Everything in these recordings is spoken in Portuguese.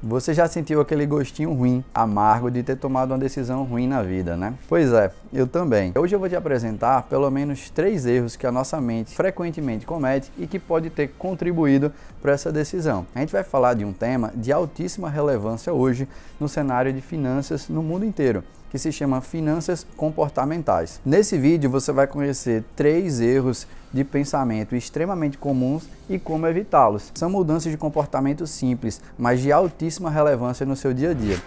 Você já sentiu aquele gostinho ruim, amargo de ter tomado uma decisão ruim na vida, né? Pois é, eu também. Hoje eu vou te apresentar pelo menos 3 erros que a nossa mente frequentemente comete e que pode ter contribuído para essa decisão. A gente vai falar de um tema de altíssima relevância hoje no cenário de finanças no mundo inteiro, que se chama finanças comportamentais. Nesse vídeo você vai conhecer 3 erros de pensamento extremamente comuns e como evitá-los. São mudanças de comportamento simples, mas de altíssima relevância no seu dia a dia.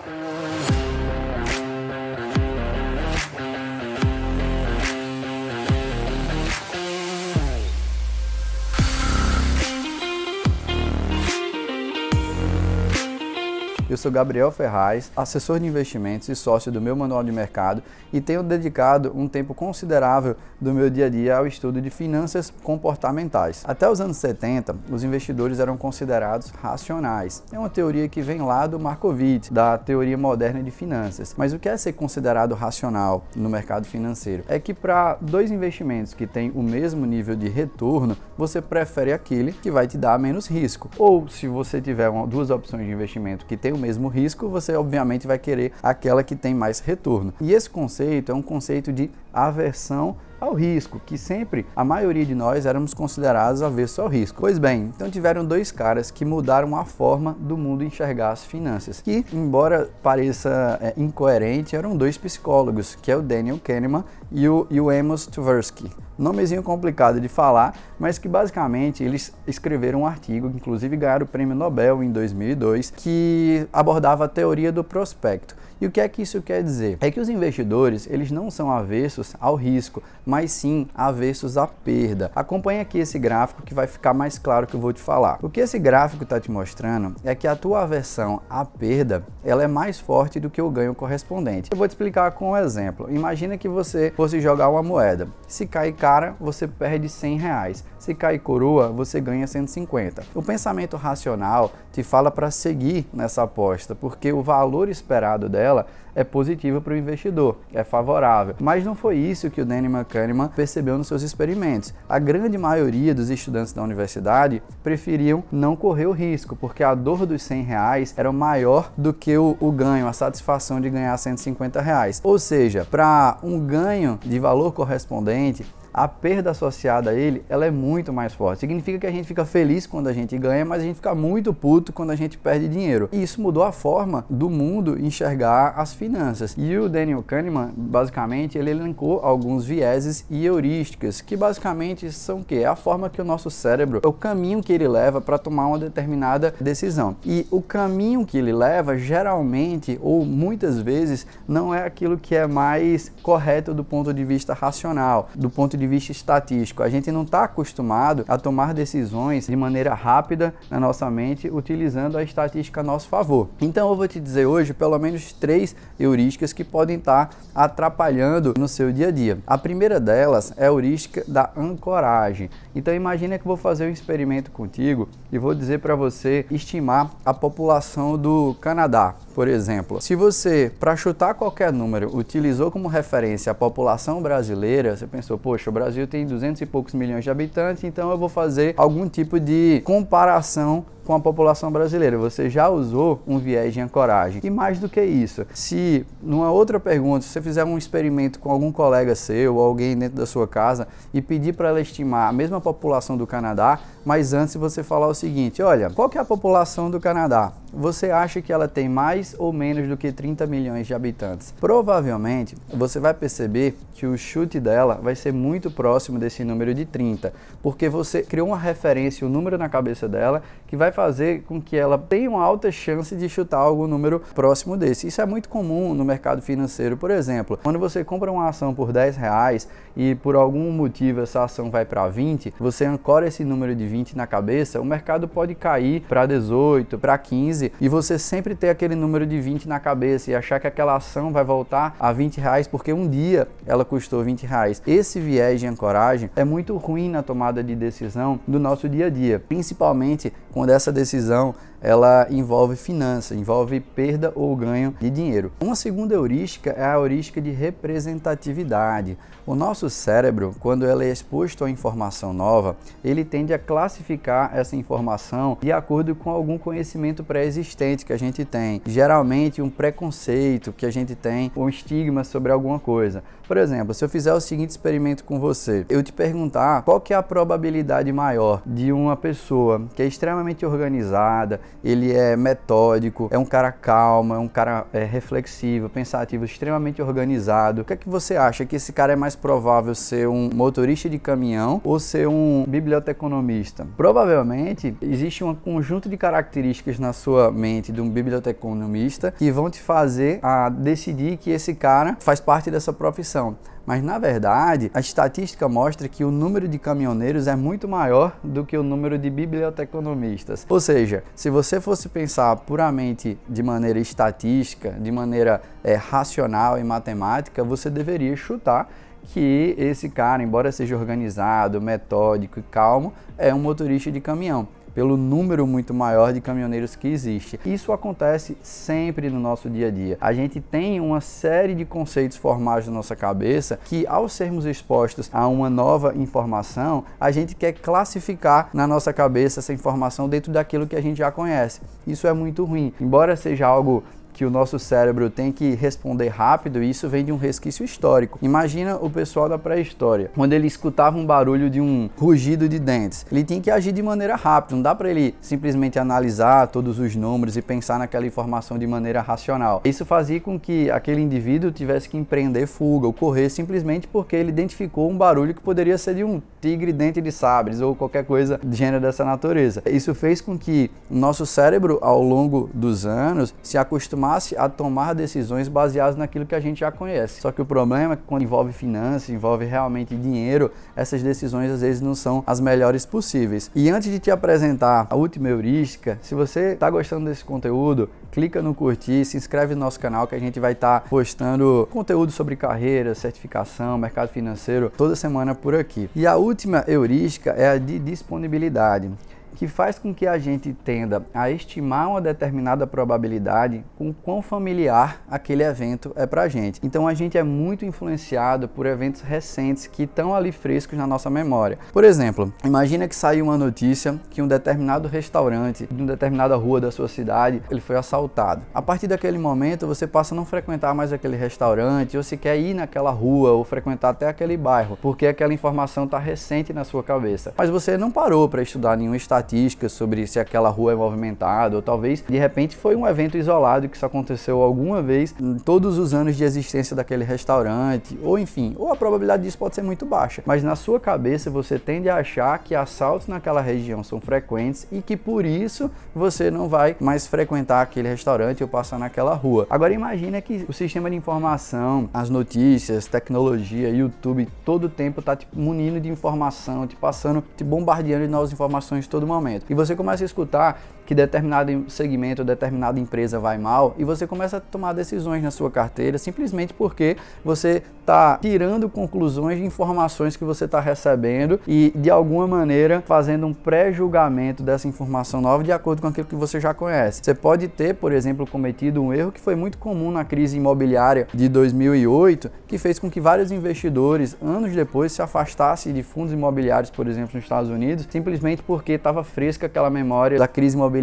Eu sou Gabriel Ferraz, assessor de investimentos e sócio do meu manual de mercado e tenho dedicado um tempo considerável do meu dia a dia ao estudo de finanças comportamentais. Até os anos 70, os investidores eram considerados racionais. É uma teoria que vem lá do Markowitz, da teoria moderna de finanças. Mas o que é ser considerado racional no mercado financeiro? É que para 2 investimentos que têm o mesmo nível de retorno, você prefere aquele que vai te dar menos risco. Ou se você tiver 2 opções de investimento que tem o mesmo risco, você obviamente vai querer aquela que tem mais retorno. E esse conceito é um conceito de aversão ao risco, que sempre a maioria de nós éramos considerados avessos ao risco. Pois bem, então tiveram 2 caras que mudaram a forma do mundo enxergar as finanças, que, embora pareça incoerente, eram 2 psicólogos, que é o Daniel Kahneman e o Amos Tversky. Nomezinho complicado de falar, mas que basicamente eles escreveram um artigo, inclusive ganharam o prêmio Nobel em 2002, que abordava a teoria do prospecto. E o que é que isso quer dizer? É que os investidores, eles não são avessos ao risco, mas sim avessos à perda. Acompanhe aqui esse gráfico que vai ficar mais claro o que eu vou te falar. O que esse gráfico está te mostrando é que a tua aversão à perda, ela é mais forte do que o ganho correspondente. Eu vou te explicar com um exemplo. Imagina que você fosse jogar uma moeda. Se cair cara, você perde R$100. Se cair coroa, você ganha 150. O pensamento racional te fala para seguir nessa aposta, porque o valor esperado dela é positivo para o investidor, é favorável. Mas não foi isso que o Daniel Kahneman percebeu nos seus experimentos. A grande maioria dos estudantes da universidade preferiam não correr o risco, porque a dor dos R$100 era maior do que o ganho, a satisfação de ganhar R$150. Ou seja, para um ganho de valor correspondente, a perda associada a ele, ela é muito mais forte. Significa que a gente fica feliz quando a gente ganha, mas a gente fica muito puto quando a gente perde dinheiro. E isso mudou a forma do mundo enxergar as finanças. E o Daniel Kahneman, basicamente, ele elencou alguns vieses e heurísticas, que basicamente são o quê? É a forma que o nosso cérebro, é o caminho que ele leva para tomar uma determinada decisão. E o caminho que ele leva, geralmente, ou muitas vezes, não é aquilo que é mais correto do ponto de vista racional, do ponto de vista estatístico. A gente não está acostumado a tomar decisões de maneira rápida na nossa mente, utilizando a estatística a nosso favor. Então eu vou te dizer hoje pelo menos 3 heurísticas que podem estar atrapalhando no seu dia a dia. A primeira delas é a heurística da ancoragem. Então imagina que eu vou fazer um experimento contigo e vou dizer para você estimar a população do Canadá, por exemplo. Se você, para chutar qualquer número, utilizou como referência a população brasileira, você pensou, poxa, o Brasil tem 200 e poucos milhões de habitantes, então eu vou fazer algum tipo de comparação com a população brasileira. Você já usou um viés de ancoragem. E mais do que isso, se numa outra pergunta, se você fizer um experimento com algum colega seu ou alguém dentro da sua casa e pedir para ela estimar a mesma população do Canadá, mas antes você falar o seguinte, olha, qual que é a população do Canadá? Você acha que ela tem mais ou menos do que 30 milhões de habitantes? Provavelmente, você vai perceber que o chute dela vai ser muito próximo desse número de 30, porque você criou uma referência, um número na cabeça dela, que vai fazer com que ela tenha uma alta chance de chutar algum número próximo desse. Isso é muito comum no mercado financeiro, por exemplo, quando você compra uma ação por R$10 e por algum motivo essa ação vai para 20, você ancora esse número de 20 na cabeça, o mercado pode cair para 18, para 15 e você sempre ter aquele número de 20 na cabeça e achar que aquela ação vai voltar a R$20 porque um dia ela custou R$20. Esse viés de ancoragem é muito ruim na tomada de decisão do nosso dia a dia, principalmente quando essa decisão ela envolve finanças, envolve perda ou ganho de dinheiro. Uma segunda heurística é a heurística de representatividade. O nosso cérebro, quando ele é exposto a informação nova, ele tende a classificar essa informação de acordo com algum conhecimento pré-existente que a gente tem. Geralmente um preconceito que a gente tem, um estigma sobre alguma coisa. Por exemplo, se eu fizer o seguinte experimento com você, eu te perguntar qual que é a probabilidade maior de uma pessoa que é extremamente organizada, ele é metódico, é um cara calmo, é um cara reflexivo, pensativo, extremamente organizado. O que é que você acha? Que esse cara é mais provável ser um motorista de caminhão ou ser um biblioteconomista? Provavelmente existe um conjunto de características na sua mente de um biblioteconomista que vão te fazer a decidir que esse cara faz parte dessa profissão. Mas na verdade, a estatística mostra que o número de caminhoneiros é muito maior do que o número de biblioteconomistas. Ou seja, se você fosse pensar puramente de maneira estatística, de maneira racional e matemática, você deveria chutar que esse cara, embora seja organizado, metódico e calmo, é um motorista de caminhão, pelo número muito maior de caminhoneiros que existe. Isso acontece sempre no nosso dia a dia. A gente tem uma série de conceitos formados na nossa cabeça que, ao sermos expostos a uma nova informação, a gente quer classificar na nossa cabeça essa informação dentro daquilo que a gente já conhece. Isso é muito ruim. Embora seja algo que o nosso cérebro tem que responder rápido, isso vem de um resquício histórico. Imagina o pessoal da pré-história, quando ele escutava um barulho de um rugido de dentes, ele tinha que agir de maneira rápida, não dá para ele simplesmente analisar todos os números e pensar naquela informação de maneira racional. Isso fazia com que aquele indivíduo tivesse que empreender fuga ou correr simplesmente porque ele identificou um barulho que poderia ser de um tigre dente de sabres ou qualquer coisa de gênero dessa natureza. Isso fez com que o nosso cérebro, ao longo dos anos, se acostumasse a tomar decisões baseadas naquilo que a gente já conhece. Só que o problema é que quando envolve finanças, envolve realmente dinheiro, essas decisões às vezes não são as melhores possíveis. E antes de te apresentar a última heurística, se você está gostando desse conteúdo, clica no curtir, se inscreve no nosso canal que a gente vai estar postando conteúdo sobre carreira, certificação, mercado financeiro toda semana por aqui. E a última heurística é a de disponibilidade, que faz com que a gente tenda a estimar uma determinada probabilidade com o quão familiar aquele evento é pra gente. Então a gente é muito influenciado por eventos recentes que estão ali frescos na nossa memória. Por exemplo, imagina que saiu uma notícia que um determinado restaurante de uma determinada rua da sua cidade, ele foi assaltado. A partir daquele momento você passa a não frequentar mais aquele restaurante ou sequer ir naquela rua ou frequentar até aquele bairro, porque aquela informação está recente na sua cabeça. Mas você não parou para estudar nenhum estatísticas sobre se aquela rua é movimentada, ou talvez de repente foi um evento isolado que isso aconteceu alguma vez em todos os anos de existência daquele restaurante, ou enfim, ou a probabilidade disso pode ser muito baixa, mas na sua cabeça você tende a achar que assaltos naquela região são frequentes e que por isso você não vai mais frequentar aquele restaurante ou passar naquela rua. Agora imagina que o sistema de informação, as notícias, tecnologia, YouTube, todo o tempo está te munindo de informação, te bombardeando de novas informações todo momento. E você começa a escutar que determinado segmento, determinada empresa vai mal e você começa a tomar decisões na sua carteira simplesmente porque você está tirando conclusões de informações que você está recebendo e de alguma maneira fazendo um pré-julgamento dessa informação nova de acordo com aquilo que você já conhece. Você pode ter, por exemplo, cometido um erro que foi muito comum na crise imobiliária de 2008, que fez com que vários investidores, anos depois, se afastassem de fundos imobiliários, por exemplo, nos Estados Unidos, simplesmente porque estava fresca aquela memória da crise imobiliária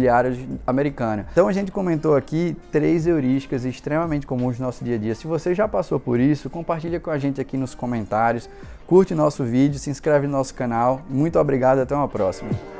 americana. Então a gente comentou aqui 3 heurísticas extremamente comuns no nosso dia a dia. Se você já passou por isso, compartilha com a gente aqui nos comentários, curte nosso vídeo, se inscreve no nosso canal. Muito obrigado, até uma próxima.